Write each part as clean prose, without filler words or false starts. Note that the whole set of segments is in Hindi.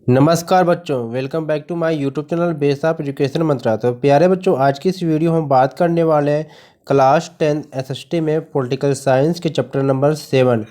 नमस्कार बच्चों, welcome back to my YouTube channel base of education Mantra. तो प्यारे बच्चों, आज की इस वीडियो में हम बात करने वाले हैं क्लास 10 एसएसटी में पॉलिटिकल साइंस के चैप्टर नंबर 7,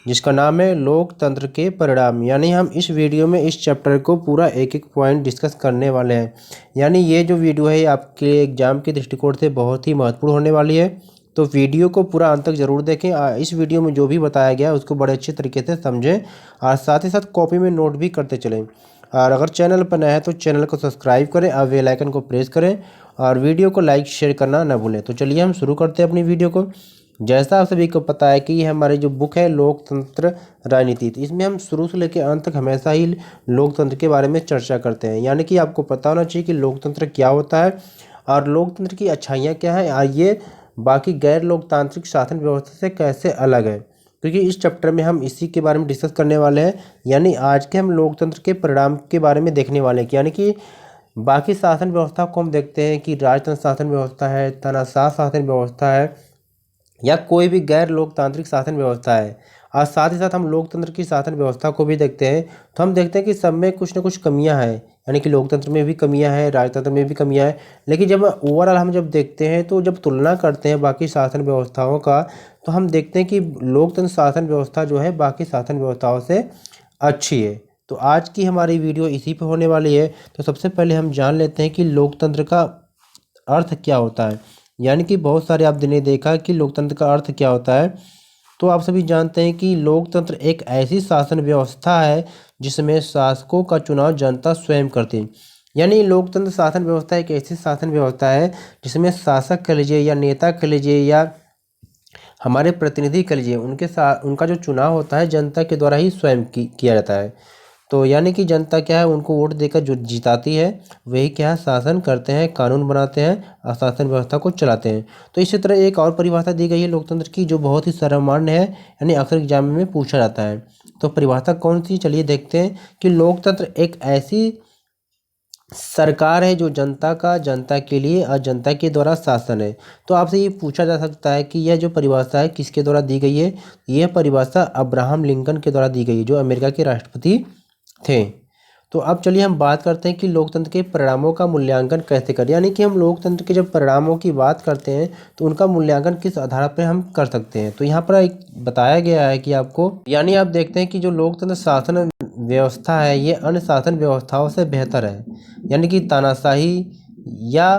जिसका नाम है लोकतंत्र के परिणाम। यानी हम इस वीडियो में इस चैप्टर को पूरा एक एक पॉइंट डिस्कस करने वाले हैं। यानी ये जो वीडियो है आपके एग्जाम के दृष्टिकोण से बहुत ही महत्वपूर्ण होने वाली है। तो वीडियो को पूरा अंत तक ज़रूर देखें। इस वीडियो में जो भी बताया गया है उसको बड़े अच्छे तरीके से समझें और साथ ही साथ कॉपी में नोट भी करते चलें। और अगर चैनल पर नया है तो चैनल को सब्सक्राइब करें और बेल आइकन को प्रेस करें और वीडियो को लाइक शेयर करना ना भूलें। तो चलिए हम शुरू करते हैं अपनी वीडियो को। जैसा आप सभी को पता है कि ये हमारी जो बुक है लोकतंत्र राजनीति, तो इसमें हम शुरू से लेकर अंत तक हमेशा ही लोकतंत्र के बारे में चर्चा करते हैं। यानी कि आपको पता होना चाहिए कि लोकतंत्र क्या होता है और लोकतंत्र की अच्छाइयाँ क्या हैं और ये बाकी गैर लोकतांत्रिक शासन व्यवस्था से कैसे अलग है, क्योंकि इस चैप्टर में हम इसी के बारे में डिस्कस करने वाले हैं। यानी आज के हम लोकतंत्र के परिणाम के बारे में देखने वाले हैं। यानी कि बाकी शासन व्यवस्था को हम देखते हैं कि राजतंत्र शासन व्यवस्था है, तानाशाह शासन व्यवस्था है या कोई भी गैर लोकतांत्रिक शासन व्यवस्था है। और साथ ही साथ हम लोकतंत्र की शासन व्यवस्था को भी देखते हैं, तो हम देखते हैं कि सब में कुछ ना कुछ कमियां हैं। यानी कि लोकतंत्र में भी कमियां हैं, राजतंत्र में भी कमियां हैं। लेकिन जब ओवरऑल हम जब देखते हैं तो जब तुलना करते हैं बाकी शासन व्यवस्थाओं का, तो हम देखते हैं कि लोकतंत्र शासन व्यवस्था जो है बाकी शासन व्यवस्थाओं से अच्छी है। तो आज की हमारी वीडियो इसी पे होने वाली है। तो सबसे पहले हम जान लेते हैं कि लोकतंत्र का अर्थ क्या होता है। यानी कि बहुत सारे आपने देखा कि लोकतंत्र का अर्थ क्या होता है। तो आप सभी जानते हैं कि लोकतंत्र एक ऐसी शासन व्यवस्था है जिसमें शासकों का चुनाव जनता स्वयं करती है। यानी लोकतंत्र शासन व्यवस्था एक ऐसी शासन व्यवस्था है जिसमें शासक कह लीजिए या नेता कह लीजिए या हमारे प्रतिनिधि कह लीजिए, उनका जो चुनाव होता है जनता के द्वारा ही स्वयं किया जाता है। तो यानी कि जनता क्या है, उनको वोट देकर जो जिताती है वही क्या है, शासन करते हैं, कानून बनाते हैं और शासन व्यवस्था को चलाते हैं। तो इसी तरह एक और परिभाषा दी गई है लोकतंत्र की जो बहुत ही सर्वमान्य है, यानी अक्सर एग्जाम में पूछा जाता है। तो परिभाषा कौन सी, चलिए देखते हैं कि लोकतंत्र एक ऐसी सरकार है जो जनता के लिए और जनता के द्वारा शासन है। तो आपसे ये पूछा जा सकता है कि यह जो परिभाषा है किसके द्वारा दी गई है। यह परिभाषा अब्राहम लिंकन के द्वारा दी गई है जो अमेरिका के राष्ट्रपति थे। तो अब चलिए हम बात करते हैं कि लोकतंत्र के परिणामों का मूल्यांकन कैसे करें। यानी कि हम लोकतंत्र के जब परिणामों की बात करते हैं तो उनका मूल्यांकन किस आधार पर हम कर सकते हैं। तो यहाँ पर एक बताया गया है कि आपको, यानी आप देखते हैं कि जो लोकतंत्र शासन व्यवस्था है ये अन्य शासन व्यवस्थाओं से बेहतर है। यानी कि तानाशाही या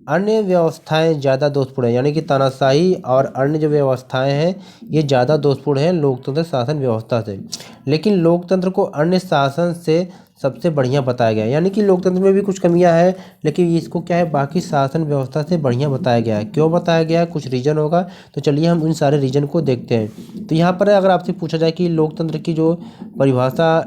अन्य व्यवस्थाएं ज़्यादा दोषपूर्ण है। यानी कि तानाशाही और अन्य जो व्यवस्थाएं हैं ये ज़्यादा दोषपूर्ण है लोकतंत्र शासन व्यवस्था से। लेकिन लोकतंत्र को अन्य शासन से सबसे बढ़िया बताया गया है। यानी कि लोकतंत्र में भी कुछ कमियां हैं, लेकिन इसको क्या है, बाकी शासन व्यवस्था से बढ़िया बताया गया है। क्यों बताया गया है, कुछ रीज़न होगा। तो चलिए हम इन सारे रीज़न को देखते हैं। तो यहाँ पर अगर आपसे पूछा जाए कि लोकतंत्र की जो परिभाषा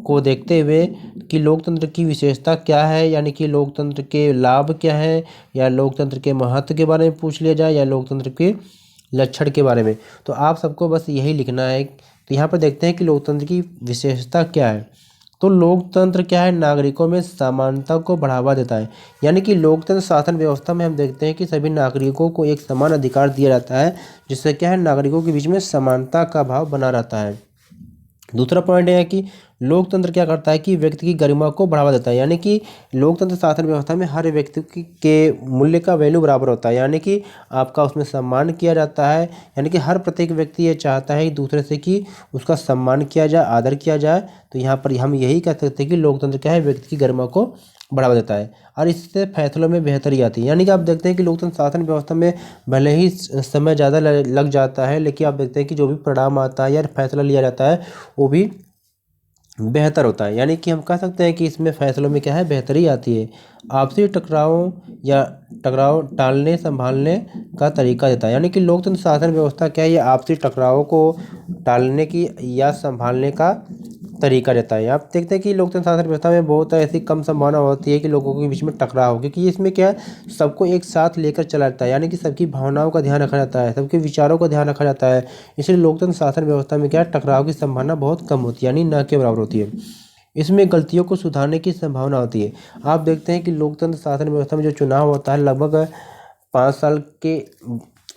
को देखते हुए कि लोकतंत्र की विशेषता क्या है, यानी कि लोकतंत्र के लाभ क्या हैं, या लोकतंत्र के महत्व के बारे में पूछ लिया जाए, या लोकतंत्र के लक्षण के बारे में, तो आप सबको बस यही लिखना है। तो यहाँ पर देखते हैं कि लोकतंत्र की विशेषता क्या है। तो लोकतंत्र क्या है, नागरिकों में समानता को बढ़ावा देता है। यानी कि लोकतंत्र शासन व्यवस्था में हम देखते हैं कि सभी नागरिकों को एक समान अधिकार दिया जाता है, जिससे क्या है, नागरिकों के बीच में समानता का भाव बना रहता है। दूसरा पॉइंट है कि लोकतंत्र क्या करता है कि व्यक्ति की गरिमा को बढ़ावा देता है। यानी कि लोकतंत्र शासन व्यवस्था में हर व्यक्ति के मूल्य का वैल्यू बराबर होता है। यानी कि आपका उसमें सम्मान किया जाता है। यानी कि हर प्रत्येक व्यक्ति ये चाहता है दूसरे से कि उसका सम्मान किया जाए, आदर किया जाए। तो यहाँ पर हम यही कह सकते हैं कि लोकतंत्र क्या है, व्यक्ति की गरिमा को बढ़ावा देता है और इससे फैसलों में बेहतरी आती है। यानी कि आप देखते हैं कि लोकतंत्र शासन व्यवस्था में भले ही समय ज़्यादा लग जाता है, लेकिन आप देखते हैं कि जो भी परिणाम आता है या फैसला लिया जाता है वो भी बेहतर होता है। यानी कि हम कह सकते हैं कि इसमें फैसलों में क्या है, बेहतरी आती है। आपसी टकराव या टकराव टालने संभालने का तरीका देता है। यानी कि लोकतंत्र शासन व्यवस्था क्या है, ये आपसी टकरावों को टालने की या संभालने का तरीका रहता है। आप देखते हैं कि लोकतंत्र शासन व्यवस्था में बहुत ऐसी कम संभावना होती है कि लोगों के बीच में टकराव हो, क्योंकि इसमें क्या है, सबको एक साथ लेकर चला जाता है। यानी कि सबकी भावनाओं का ध्यान रखा जाता है, सबके विचारों का ध्यान रखा जाता है। इसलिए लोकतंत्र शासन व्यवस्था में क्या है, टकराव की संभावना बहुत कम होती है, यानी न के बराबर होती है। इसमें गलतियों को सुधारने की संभावना होती है। आप देखते हैं कि लोकतंत्र शासन व्यवस्था में जो चुनाव होता है लगभग 5 साल के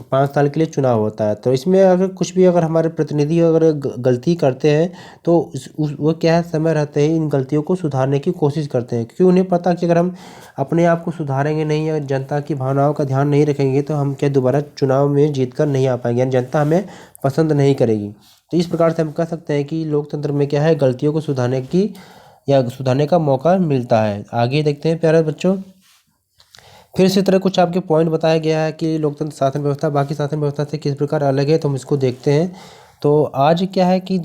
5 साल के लिए चुनाव होता है। तो इसमें अगर कुछ भी अगर हमारे प्रतिनिधि अगर गलती करते हैं तो वो क्या है, समय रहते ही इन गलतियों को सुधारने की कोशिश करते हैं, क्योंकि उन्हें पता कि अगर हम अपने आप को सुधारेंगे नहीं या जनता की भावनाओं का ध्यान नहीं रखेंगे तो हम क्या दोबारा चुनाव में जीत कर नहीं आ पाएंगे, यानी जनता हमें पसंद नहीं करेगी। तो इस प्रकार से हम कह सकते हैं कि लोकतंत्र में क्या है, गलतियों को सुधारने का मौका मिलता है। आगे देखते हैं प्यारे बच्चों। फिर इसी तरह कुछ आपके पॉइंट बताया गया है कि लोकतंत्र शासन व्यवस्था बाकी शासन व्यवस्था से किस प्रकार अलग है, तो हम इसको देखते हैं। तो आज क्या है कि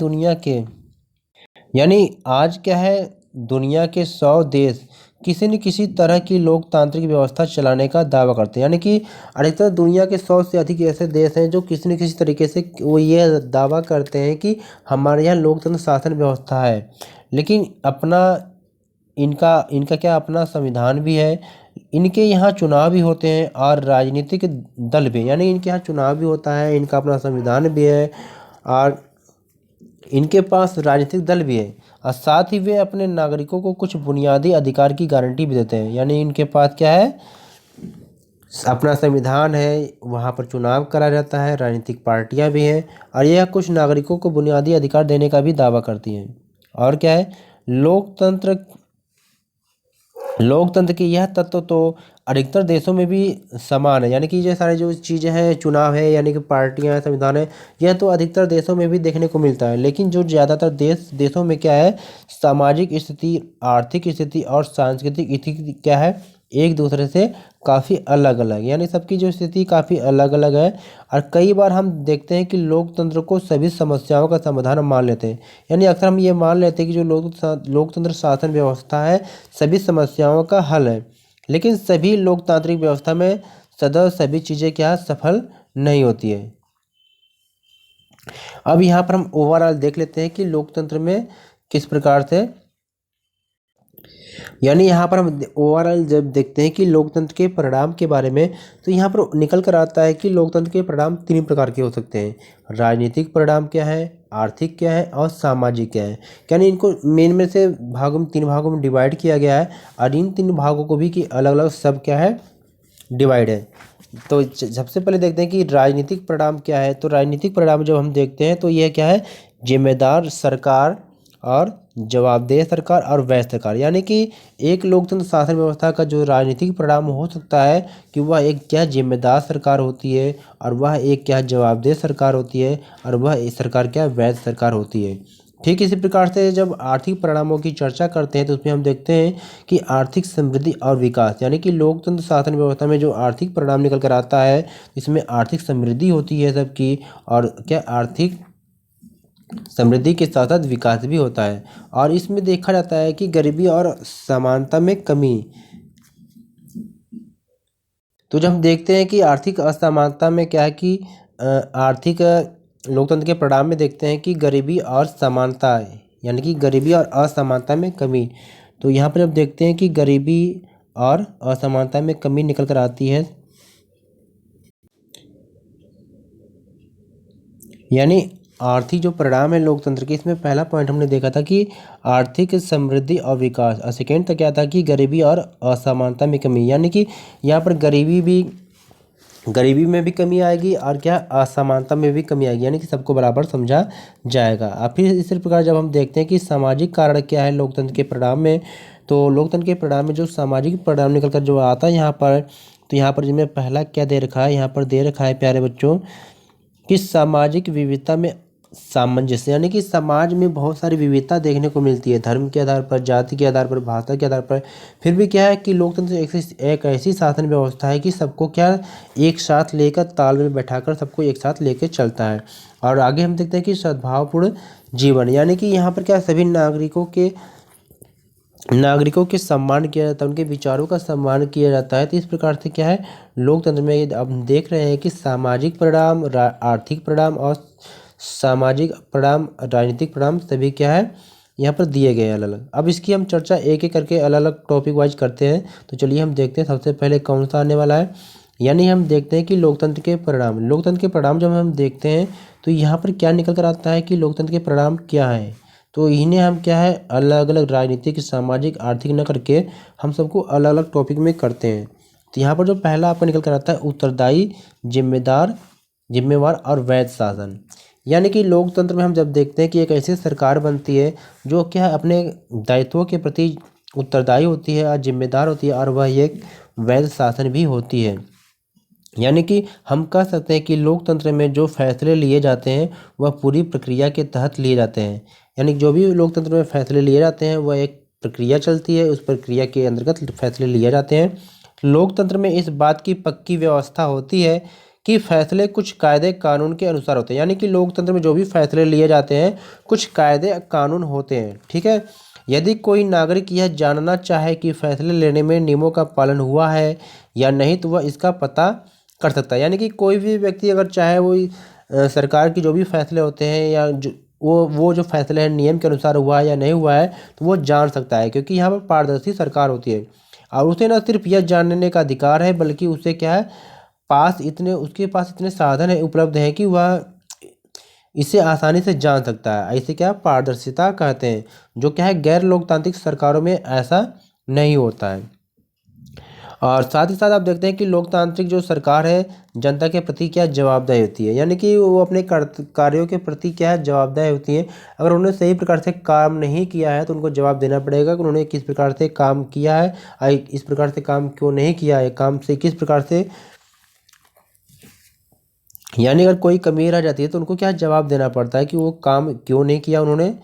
आज क्या है, दुनिया के 100 देश किसी न किसी तरह की लोकतांत्रिक व्यवस्था चलाने का दावा करते हैं, यानी कि अधिकतर दुनिया के 100 से अधिक ऐसे देश हैं जो किसी न किसी तरीके से वो ये दावा करते हैं कि हमारे यहाँ लोकतंत्र शासन व्यवस्था है। लेकिन इनका इनका क्या अपना संविधान भी है, इनके यहाँ चुनाव भी होते हैं और राजनीतिक दल भी, यानी इनके यहाँ चुनाव भी होता है, इनका अपना संविधान भी है और इनके पास राजनीतिक दल भी है, और साथ ही वे अपने नागरिकों को कुछ बुनियादी अधिकार की गारंटी भी देते हैं। यानी इनके पास क्या है, अपना संविधान है, वहाँ पर चुनाव करा जाता है, राजनीतिक पार्टियाँ भी हैं और यह कुछ नागरिकों को बुनियादी अधिकार देने का भी दावा करती हैं। और क्या है, लोकतंत्र लोकतंत्र के यह तत्व तो अधिकतर देशों में भी समान है, यानी कि ये सारे जो चीज़ें हैं, चुनाव है यानी कि पार्टियां हैं, संविधान है, यह तो अधिकतर देशों में भी देखने को मिलता है। लेकिन जो ज़्यादातर देशों में क्या है, सामाजिक स्थिति, आर्थिक स्थिति और सांस्कृतिक स्थिति क्या है, एक दूसरे से काफ़ी अलग अलग, यानी सबकी जो स्थिति काफ़ी अलग अलग है। और कई बार हम देखते हैं कि लोकतंत्र को सभी समस्याओं का समाधान मान लेते हैं, यानी अक्सर हम ये मान लेते हैं कि जो लोकतंत्र शासन व्यवस्था है सभी समस्याओं का हल है। लेकिन सभी लोकतांत्रिक व्यवस्था में सदैव सभी चीज़ें क्या सफल नहीं होती है। अब यहाँ पर हम ओवरऑल देख लेते हैं कि लोकतंत्र में किस प्रकार से, यानी यहाँ पर हम ओवरऑल जब देखते हैं कि लोकतंत्र के परिणाम के बारे में, तो यहाँ पर निकल कर आता है कि लोकतंत्र के परिणाम 3 प्रकार के हो सकते हैं। राजनीतिक परिणाम क्या है, आर्थिक क्या है और सामाजिक क्या है, यानी इनको में से 3 भागों में डिवाइड किया गया है और इन 3 भागों को भी कि अलग अलग सब क्या है, डिवाइड है। तो सबसे पहले देखते हैं कि राजनीतिक परिणाम क्या है। तो राजनीतिक परिणाम जब हम देखते हैं तो यह क्या है, जिम्मेदार सरकार और जवाबदेह सरकार और वैध सरकार, यानी कि एक लोकतंत्र शासन व्यवस्था का जो राजनीतिक परिणाम हो सकता है कि वह एक क्या जिम्मेदार सरकार होती है और वह एक क्या जवाबदेह सरकार होती है और वह सरकार क्या वैध सरकार होती है। ठीक इसी प्रकार से जब आर्थिक परिणामों की चर्चा करते हैं तो उसमें हम देखते हैं कि आर्थिक समृद्धि और विकास, यानी कि लोकतंत्र शासन व्यवस्था में जो आर्थिक परिणाम निकल कर आता है इसमें आर्थिक समृद्धि होती है सबकी, और क्या आर्थिक समृद्धि के साथ साथ विकास भी होता है। और इसमें देखा जाता है कि गरीबी और समानता में कमी। तो जब हम देखते हैं कि आर्थिक असमानता में क्या है कि आर्थिक लोकतंत्र के परिणाम में देखते हैं कि गरीबी और समानता, यानी कि गरीबी और असमानता में कमी। तो यहाँ पर जब देखते हैं कि गरीबी और असमानता में कमी निकल कर आती है, यानी आर्थिक जो परिणाम है लोकतंत्र के, इसमें पहला पॉइंट हमने देखा था कि आर्थिक समृद्धि और विकास, और सेकेंड तो क्या था कि गरीबी और असमानता में कमी, यानी कि यहाँ पर गरीबी में भी कमी आएगी और क्या असमानता में भी कमी आएगी, यानी कि सबको बराबर समझा जाएगा। और फिर इसी प्रकार जब हम देखते हैं कि सामाजिक कारण क्या है लोकतंत्र के परिणाम में, तो लोकतंत्र के परिणाम में जो सामाजिक परिणाम निकल कर जो आता है यहाँ पर, तो यहाँ पर जिसमें पहला क्या दे रखा है, यहाँ पर दे रखा है प्यारे बच्चों कि सामाजिक विविधता में सामंजस्य, यानी कि समाज में बहुत सारी विविधता देखने को मिलती है, धर्म के आधार पर, जाति के आधार पर, भाषा के आधार पर, फिर भी क्या है कि लोकतंत्र एक ऐसी शासन व्यवस्था है कि सबको क्या एक साथ लेकर ताल में बैठाकर सबको एक साथ लेकर चलता है। और आगे हम देखते हैं कि सद्भावपूर्ण जीवन, यानी कि यहाँ पर क्या सभी नागरिकों के सम्मान किया जाता है, उनके विचारों का सम्मान किया जाता है। तो इस प्रकार से क्या है लोकतंत्र में अब हम देख रहे हैं कि सामाजिक परिणाम, आर्थिक परिणाम और सामाजिक परिणाम, राजनीतिक परिणाम सभी क्या है यहाँ पर दिए गए अलग अलग। अब इसकी हम चर्चा एक एक करके अलग अलग टॉपिक वाइज करते हैं। तो चलिए हम देखते हैं सबसे पहले कौन सा आने वाला है, यानी हम देखते हैं कि लोकतंत्र के परिणाम जब हम देखते हैं तो यहाँ पर क्या निकल कर आता है कि लोकतंत्र के परिणाम क्या है। तो इन्हें हम क्या है अलग अलग राजनीतिक, सामाजिक, आर्थिक न करके हम सबको अलग अलग टॉपिक में करते हैं। तो यहाँ पर जो पहला आपका निकल कर आता है उत्तरदायी, जिम्मेवार और वैध शासन। यानी कि लोकतंत्र में हम जब देखते हैं कि एक ऐसी सरकार बनती है जो क्या है अपने दायित्वों के प्रति उत्तरदायी होती है और जिम्मेदार होती है, और वह एक वैध शासन भी होती है। यानी कि हम कह सकते हैं कि लोकतंत्र में जो फैसले लिए जाते हैं वह पूरी प्रक्रिया के तहत लिए जाते हैं। यानी जो भी लोकतंत्र में फैसले लिए जाते हैं वह एक प्रक्रिया चलती है, उस प्रक्रिया के अंतर्गत फैसले लिए जाते हैं। लोकतंत्र में इस बात की पक्की व्यवस्था होती है कि फैसले कुछ कायदे कानून के अनुसार होते हैं। यानी कि लोकतंत्र में जो भी फैसले लिए जाते हैं कुछ कायदे कानून होते हैं, ठीक है। यदि कोई नागरिक यह जानना चाहे कि फैसले लेने में नियमों का पालन हुआ है या नहीं तो वह इसका पता कर सकता है। यानी कि कोई भी व्यक्ति अगर चाहे वो सरकार की जो भी फैसले होते हैं या जो वो जो फैसले हैं नियम के अनुसार हुआ है या नहीं हुआ है तो वो जान सकता है, क्योंकि यहाँ पर पारदर्शी सरकार होती है। और उसे न सिर्फ यह जानने का अधिकार है बल्कि उसे क्या है उसके पास इतने साधन है उपलब्ध हैं कि वह इसे आसानी से जान सकता है। ऐसे क्या पारदर्शिता कहते हैं, जो क्या है गैर लोकतांत्रिक सरकारों में ऐसा नहीं होता है। और साथ ही साथ आप देखते हैं कि लोकतांत्रिक जो सरकार है जनता के प्रति क्या जवाबदेह होती है। यानी कि वो अपने कार्यों के प्रति क्या है जवाबदेह होती है। अगर उन्होंने सही प्रकार से काम नहीं किया है तो उनको जवाब देना पड़ेगा कि उन्होंने किस प्रकार से काम किया है और इस प्रकार से काम क्यों नहीं किया है, काम से किस प्रकार से, यानी अगर कोई कमी रह जाती है तो उनको क्या जवाब देना पड़ता है कि वो काम क्यों नहीं किया उन्होंने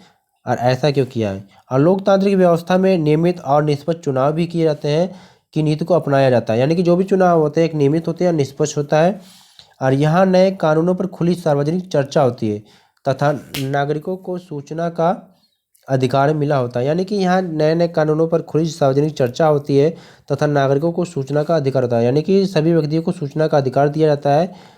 और ऐसा क्यों किया है। और लोकतांत्रिक व्यवस्था में नियमित और निष्पक्ष चुनाव भी किए जाते हैं की नीति को अपनाया जाता है। यानी कि जो भी चुनाव होते हैं एक नियमित होते हैं और निष्पक्ष होता है। और यहाँ नए कानूनों पर खुली सार्वजनिक चर्चा होती है तथा नागरिकों को सूचना का अधिकार मिला होता है। यानी कि यहाँ नए नए कानूनों पर खुली सार्वजनिक चर्चा होती है तथा नागरिकों को सूचना का अधिकार होता है। यानी कि सभी व्यक्तियों को सूचना का अधिकार दिया जाता है।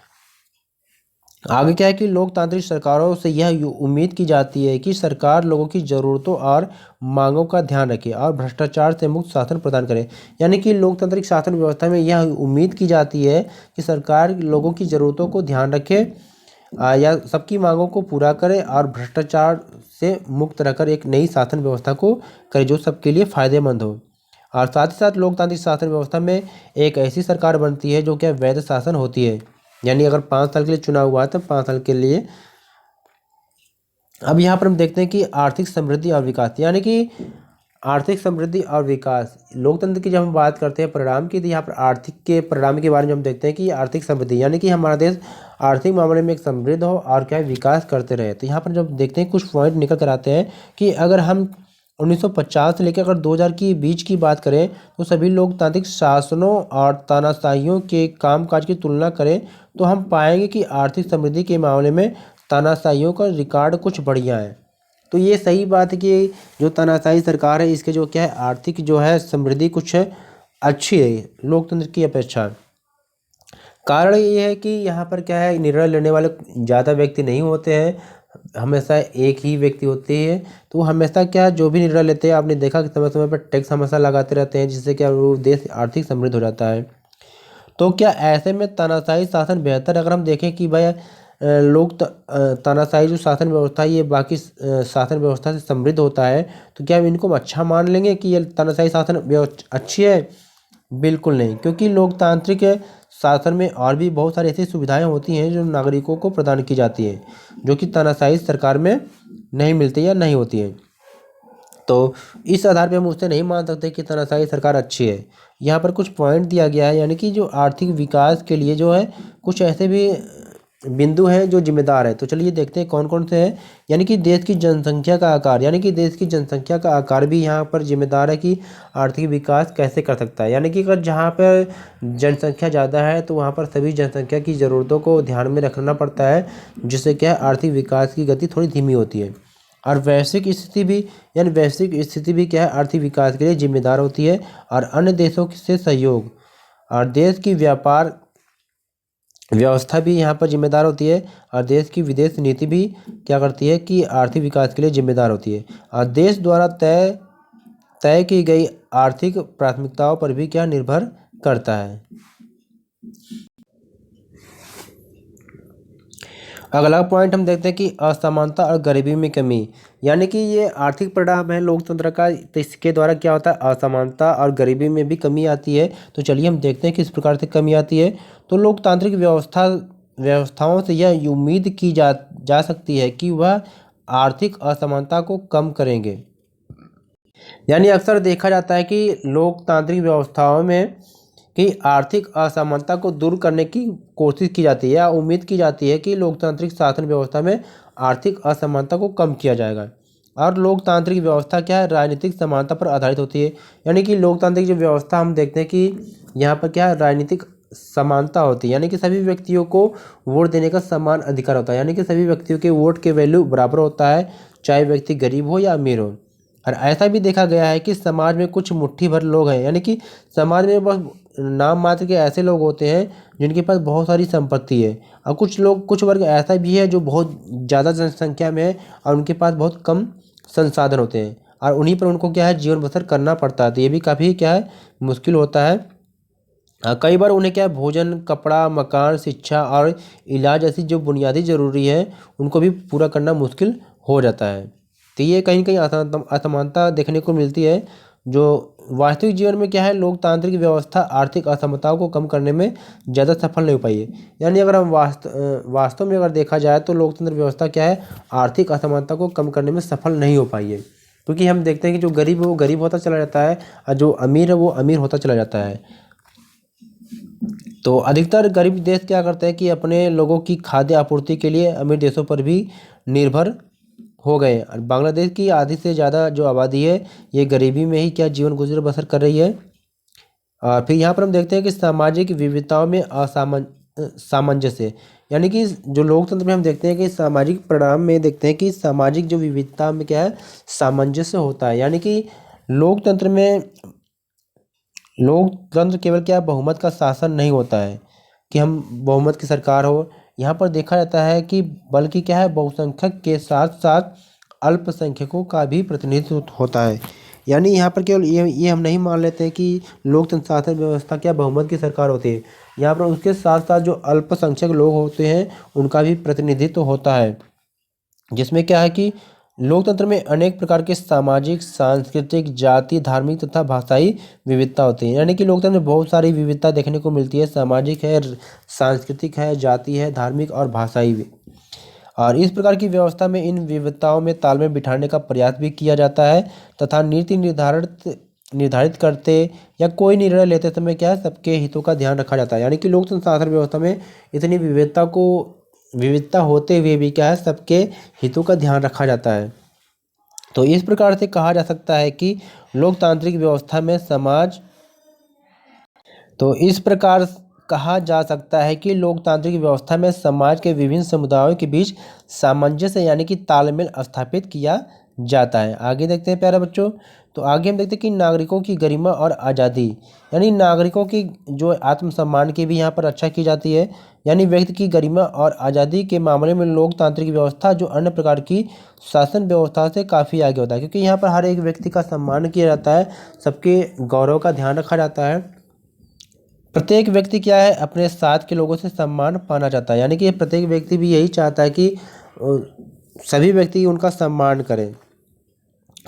आगे क्या है कि लोकतांत्रिक सरकारों से यह उम्मीद की जाती है कि सरकार लोगों की ज़रूरतों और मांगों का ध्यान रखे और भ्रष्टाचार से मुक्त शासन प्रदान करे। यानी कि लोकतांत्रिक शासन व्यवस्था में यह उम्मीद की जाती है कि सरकार लोगों की ज़रूरतों को ध्यान रखे या सबकी मांगों को पूरा करे और भ्रष्टाचार से मुक्त रहकर एक नई शासन व्यवस्था को करे जो सबके लिए फ़ायदेमंद हो। और साथ ही साथ लोकतांत्रिक शासन व्यवस्था में एक ऐसी सरकार बनती है जो क्या वैध शासन होती है। यानी अगर 5 साल के लिए चुनाव हुआ है तो 5 साल के लिए। अब यहाँ पर हम देखते हैं कि आर्थिक समृद्धि और विकास। यानी कि आर्थिक समृद्धि और विकास लोकतंत्र की जब हम बात करते हैं परिणाम की, तो यहाँ पर आर्थिक के परिणाम के बारे में हम देखते हैं कि आर्थिक समृद्धि यानी कि हमारा देश आर्थिक मामले में एक समृद्ध हो और क्या विकास करते रहे। तो यहाँ पर जब देखते हैं कुछ पॉइंट निकल कर आते हैं कि अगर हम 1950 से लेकर अगर 2000 के बीच की बात करें तो सभी लोकतांत्रिक शासनों और तानाशाहियों के कामकाज की तुलना करें तो हम पाएंगे कि आर्थिक समृद्धि के मामले में तानाशाहियों का रिकॉर्ड कुछ बढ़िया है। तो ये सही बात है कि जो तानाशाही सरकार है इसके जो क्या है आर्थिक जो है समृद्धि कुछ अच्छी है लोकतंत्र की अपेक्षा। कारण ये है कि यहाँ पर क्या है निर्णय लेने वाले ज़्यादा व्यक्ति नहीं होते हैं, हमेशा एक ही व्यक्ति होते हैं। तो हमेशा क्या जो भी निर्णय लेते हैं आपने देखा कि समय समय पर टैक्स हमेशा लगाते रहते हैं जिससे क्या वो देश आर्थिक समृद्ध हो जाता है। तो क्या ऐसे में तानाशाही शासन बेहतर है? अगर हम देखें कि भाई तानाशाही जो शासन व्यवस्था है ये बाकी शासन व्यवस्था से समृद्ध होता है तो क्या हम इनको अच्छा मान लेंगे कि ये तानाशाही शासन व्यवस्था अच्छी है? बिल्कुल नहीं, क्योंकि लोकतांत्रिक शासन में और भी बहुत सारी ऐसी सुविधाएं होती हैं जो नागरिकों को प्रदान की जाती है जो कि तानाशाही सरकार में नहीं मिलती या नहीं होती है। तो इस आधार पे हम उससे नहीं मान सकते कि तानाशाही सरकार अच्छी है। यहाँ पर कुछ पॉइंट दिया गया है यानी कि जो आर्थिक विकास के लिए जो है कुछ ऐसे भी बिंदु हैं जो जिम्मेदार है। तो चलिए देखते हैं कौन कौन से हैं। यानी कि देश की जनसंख्या का आकार, यानी कि देश की जनसंख्या का आकार भी यहाँ पर जिम्मेदार है कि आर्थिक विकास कैसे कर सकता है। यानी कि अगर जहाँ पर जनसंख्या ज़्यादा है तो वहाँ पर सभी जनसंख्या की ज़रूरतों को ध्यान में रखना पड़ता है जिससे क्या है आर्थिक विकास की गति थोड़ी धीमी होती है। और वैश्विक स्थिति भी यानी वैश्विक स्थिति भी क्या है आर्थिक विकास के लिए जिम्मेदार होती है। और अन्य देशों से सहयोग और देश की व्यापार व्यवस्था भी यहाँ पर जिम्मेदार होती है। और देश की विदेश नीति भी क्या करती है कि आर्थिक विकास के लिए जिम्मेदार होती है। और देश द्वारा तय की गई आर्थिक प्राथमिकताओं पर भी क्या निर्भर करता है। अगला पॉइंट हम देखते हैं कि असमानता और गरीबी में कमी, यानी कि ये आर्थिक परिणाम है लोकतंत्र का। तो इसके द्वारा क्या होता है, असमानता और गरीबी में भी कमी आती है। तो चलिए हम देखते हैं किस प्रकार से कमी आती है। तो लोकतांत्रिक व्यवस्थाओं से यह उम्मीद की जा सकती है कि वह आर्थिक असमानता को कम करेंगे। यानी अक्सर देखा जाता है कि लोकतांत्रिक व्यवस्थाओं में कि आर्थिक असमानता को दूर करने की कोशिश की जाती है या उम्मीद की जाती है कि लोकतांत्रिक शासन व्यवस्था में आर्थिक असमानता को कम किया जाएगा। और लोकतांत्रिक व्यवस्था क्या है, राजनीतिक समानता पर आधारित होती है। यानी कि लोकतांत्रिक जो व्यवस्था हम देखते हैं कि यहाँ पर क्या है, राजनीतिक समानता होती है, यानी कि सभी व्यक्तियों को वोट देने का समान अधिकार होता है। यानी कि सभी व्यक्तियों के वोट के वैल्यू बराबर होता है, चाहे व्यक्ति गरीब हो या अमीर हो। और ऐसा भी देखा गया है कि समाज में कुछ मुट्ठी भर लोग हैं, यानी कि समाज में बस नाम मात्र के ऐसे लोग होते हैं जिनके पास बहुत सारी संपत्ति है, और कुछ वर्ग ऐसा भी है जो बहुत ज़्यादा जनसंख्या में है और उनके पास बहुत कम संसाधन होते हैं, और उन्हीं पर उनको क्या है, जीवन बसर करना पड़ता है। तो ये भी काफ़ी क्या है, मुश्किल होता है। कई बार उन्हें क्या है, भोजन, कपड़ा, मकान, शिक्षा और इलाज जैसी जो बुनियादी ज़रूरी है उनको भी पूरा करना मुश्किल हो जाता है। तो ये कहीं कहीं असमानता देखने को मिलती है, जो वास्तविक जीवन में क्या है, लोकतांत्रिक व्यवस्था आर्थिक असमानताओं को कम करने में ज़्यादा सफल नहीं हो पाई है। यानी अगर हम वास्तव में अगर देखा जाए तो लोकतंत्र व्यवस्था क्या है, आर्थिक असमानता को कम करने में सफल नहीं हो पाई है। क्योंकि हम देखते हैं कि जो गरीब है वो गरीब होता चला जाता है और जो अमीर है वो अमीर होता चला जाता है। तो अधिकतर गरीब देश क्या करते हैं कि अपने लोगों की खाद्य आपूर्ति के लिए अमीर देशों पर भी निर्भर हो गए। और बांग्लादेश की आधी से ज़्यादा जो आबादी है ये गरीबी में ही क्या जीवन गुजर बसर कर रही है। और फिर यहाँ पर हम देखते हैं कि सामाजिक विविधताओं में सामंजस्य, यानी कि जो लोकतंत्र में हम देखते हैं कि सामाजिक परिणाम में देखते हैं कि सामाजिक जो विविधता में क्या है, सामंजस्य होता है। यानी कि लोकतंत्र में लोकतंत्र केवल क्या बहुमत का शासन नहीं होता है कि हम बहुमत की सरकार हो। यहाँ पर देखा जाता है कि बल्कि क्या है, बहुसंख्यक के साथ साथ अल्पसंख्यकों का भी प्रतिनिधित्व होता है। यानी यहाँ पर केवल ये हम नहीं मान लेते हैं कि लोकतंत्र शासन व्यवस्था क्या बहुमत की सरकार होती है। यहाँ पर उसके साथ साथ जो अल्पसंख्यक लोग होते हैं उनका भी प्रतिनिधित्व होता है, जिसमें क्या है कि लोकतंत्र में अनेक प्रकार के सामाजिक, सांस्कृतिक, जाति, धार्मिक तथा भाषाई विविधता होती है। यानी कि लोकतंत्र में बहुत सारी विविधता देखने को मिलती है, सामाजिक है, सांस्कृतिक है, जाति है, धार्मिक और भाषाई भी। और इस प्रकार की व्यवस्था में इन विविधताओं में तालमेल बिठाने का प्रयास भी किया जाता है तथा नीति निर्धारित करते या कोई निर्णय लेते समय क्या है, सबके हितों का ध्यान रखा जाता है। यानी कि लोकतंत्र शासन व्यवस्था में इतनी विविधता होते हुए भी क्या है, सबके हितों का ध्यान रखा जाता है। तो इस प्रकार से कहा जा सकता है कि लोकतांत्रिक व्यवस्था में समाज तो इस प्रकार कहा जा सकता है कि लोकतांत्रिक व्यवस्था में समाज के विभिन्न समुदायों के बीच सामंजस्य यानी कि तालमेल स्थापित किया जाता है। आगे देखते हैं प्यारे बच्चों। तो आगे हम देखते हैं कि नागरिकों की गरिमा और आज़ादी, यानी नागरिकों की जो आत्मसम्मान की भी यहाँ पर रक्षा की जाती है। यानी व्यक्ति की गरिमा और आज़ादी के मामले में लोकतांत्रिक व्यवस्था जो अन्य प्रकार की शासन व्यवस्था से काफ़ी आगे होता है, क्योंकि यहाँ पर हर एक व्यक्ति का सम्मान किया जाता है, सबके गौरव का ध्यान रखा जाता है। प्रत्येक व्यक्ति क्या है, अपने साथ के लोगों से सम्मान पाना चाहता है। यानी कि प्रत्येक व्यक्ति भी यही चाहता है कि सभी व्यक्ति उनका सम्मान करें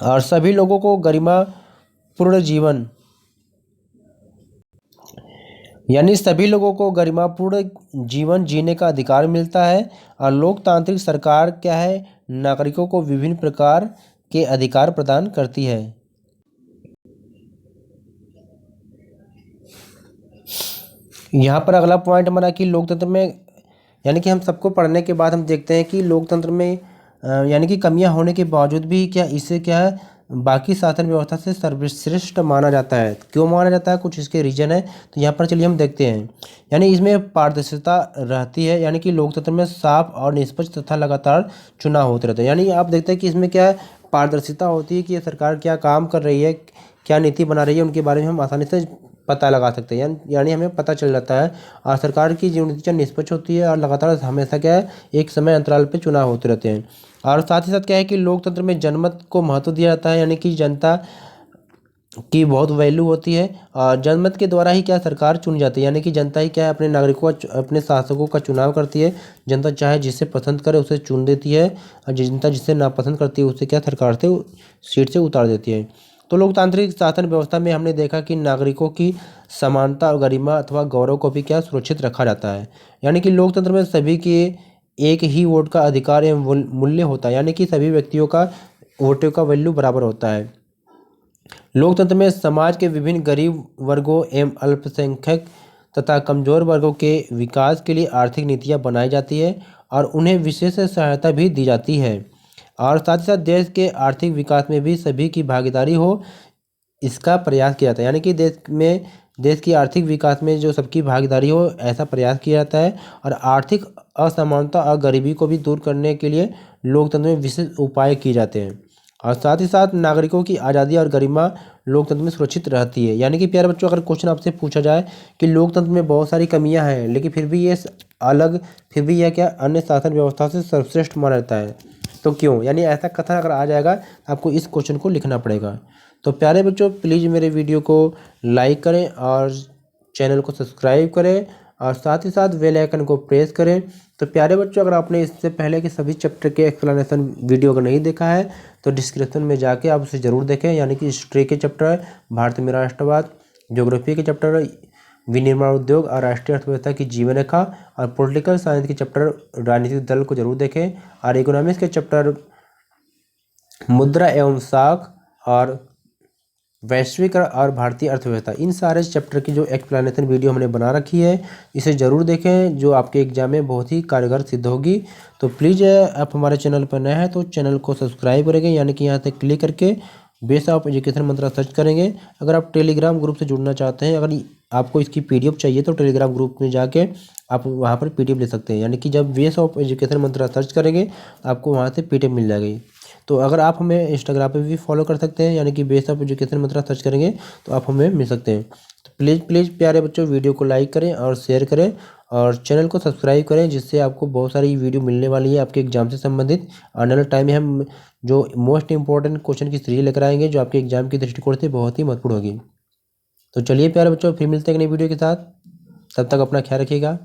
और सभी लोगों को गरिमापूर्ण जीवन यानी सभी लोगों को गरिमापूर्ण जीवन जीने का अधिकार मिलता है। और लोकतांत्रिक सरकार क्या है, नागरिकों को विभिन्न प्रकार के अधिकार प्रदान करती है। यहाँ पर अगला पॉइंट हमारा कि लोकतंत्र में यानी कि हम सबको पढ़ने के बाद हम देखते हैं कि लोकतंत्र में यानी कि कमियां होने के बावजूद भी क्या इसे क्या है, बाकी शासन व्यवस्था से सर्वश्रेष्ठ माना जाता है। क्यों माना जाता है, कुछ इसके रीजन है। तो यहाँ पर चलिए हम देखते हैं। यानी इसमें पारदर्शिता रहती है, यानी कि लोकतंत्र में साफ और निष्पक्ष तथा लगातार चुनाव होते रहते हैं। यानी आप देखते हैं कि इसमें क्या है, पारदर्शिता होती है कि ये सरकार क्या काम कर रही है, क्या नीति बना रही है, उनके बारे में हम आसानी से पता लगा सकते हैं। यानी हमें पता चल जाता है। और सरकार की जो नीति निष्पक्ष होती है और लगातार हमेशा क्या है, एक समय अंतराल पे चुनाव होते रहते हैं। और साथ ही साथ क्या है कि लोकतंत्र में जनमत को महत्व दिया जाता है, यानी कि जनता की बहुत वैल्यू होती है। और जनमत के द्वारा ही क्या सरकार चुनी जाती है, यानी कि जनता ही क्या है अपने नागरिकों का अपने शासकों का चुनाव करती है। जनता चाहे जिसे पसंद करे उसे चुन देती है, और जनता जिसे नापसंद करती है उसे क्या सरकार से सीट से उतार देती है। तो लोकतांत्रिक शासन व्यवस्था में हमने देखा कि नागरिकों की समानता और गरिमा अथवा गौरव को भी क्या सुरक्षित रखा जाता है। यानी कि लोकतंत्र में सभी के एक ही वोट का अधिकार एवं मूल्य होता है, यानी कि सभी व्यक्तियों का वोटों का वैल्यू बराबर होता है। लोकतंत्र में समाज के विभिन्न गरीब वर्गों एवं अल्पसंख्यक तथा कमजोर वर्गों के विकास के लिए आर्थिक नीतियां बनाई जाती है और उन्हें विशेष सहायता भी दी जाती है। और साथ ही साथ देश के आर्थिक विकास में भी सभी की भागीदारी हो, इसका प्रयास किया जाता है। यानी कि देश की आर्थिक विकास में जो सबकी भागीदारी हो, ऐसा प्रयास किया जाता है। और आर्थिक असमानता और गरीबी को भी दूर करने के लिए लोकतंत्र में विशेष उपाय किए जाते हैं। और साथ ही साथ नागरिकों की आज़ादी और गरिमा लोकतंत्र में सुरक्षित रहती है। यानी कि प्यारे बच्चों, अगर क्वेश्चन आपसे पूछा जाए कि लोकतंत्र में बहुत सारी कमियां हैं, लेकिन फिर भी यह क्या अन्य शासन व्यवस्था से सर्वश्रेष्ठ माना जाता है, तो क्यों? यानी ऐसा कथन अगर आ जाएगा तो आपको इस क्वेश्चन को लिखना पड़ेगा। तो प्यारे बच्चों, प्लीज़ मेरे वीडियो को लाइक करें और चैनल को सब्सक्राइब करें और साथ ही साथ बेल आइकन को प्रेस करें। तो प्यारे बच्चों, अगर आपने इससे पहले के सभी चैप्टर के एक्सप्लेनेशन वीडियो अगर नहीं देखा है तो डिस्क्रिप्शन में जाके आप उसे ज़रूर देखें। यानी कि हिस्ट्री के चैप्टर, भारत में राष्ट्रवाद, ज्योग्राफी के चैप्टर, विनिर्माण उद्योग और राष्ट्रीय अर्थव्यवस्था की जीवन रेखा, और पॉलिटिकल साइंस के चैप्टर राजनीतिक दल को जरूर देखें। और इकोनॉमिक्स के चैप्टर मुद्रा एवं साख और वैश्विक और भारतीय अर्थव्यवस्था, इन सारे चैप्टर की जो एक्सप्लेनेशन वीडियो हमने बना रखी है, इसे ज़रूर देखें, जो आपके एग्जाम में बहुत ही कारगर सिद्ध होगी। तो प्लीज़ आप हमारे चैनल पर नए हैं तो चैनल को सब्सक्राइब करेंगे, यानी कि यहाँ से क्लिक करके base of education Mantra search करेंगे। अगर आप टेलीग्राम ग्रुप से जुड़ना चाहते हैं, अगर आपको इसकी PDF चाहिए तो टेलीग्राम ग्रुप में जाके आप वहाँ पर PDF ले सकते हैं। यानी कि जब base of education Mantra search करेंगे आपको वहाँ से PDF मिल जाएगी। तो अगर आप हमें इंस्टाग्राम पे भी फॉलो कर सकते हैं, यानी कि base of education Mantra search करेंगे तो आप हमें मिल सकते हैं। तो प्लीज़ प्यारे बच्चों, वीडियो को लाइक करें और शेयर करें और चैनल को सब्सक्राइब करें, जिससे आपको बहुत सारी वीडियो मिलने वाली है आपके एग्जाम से संबंधित। आने वाले टाइम में हम जो मोस्ट इंपॉर्टेंट क्वेश्चन की सीरीज लेकर आएंगे, जो आपके एग्जाम की दृष्टिकोण से बहुत ही महत्वपूर्ण होगी। तो चलिए प्यारे बच्चों, फिर मिलते हैं एक नई वीडियो के साथ। तब तक अपना ख्याल रखिएगा।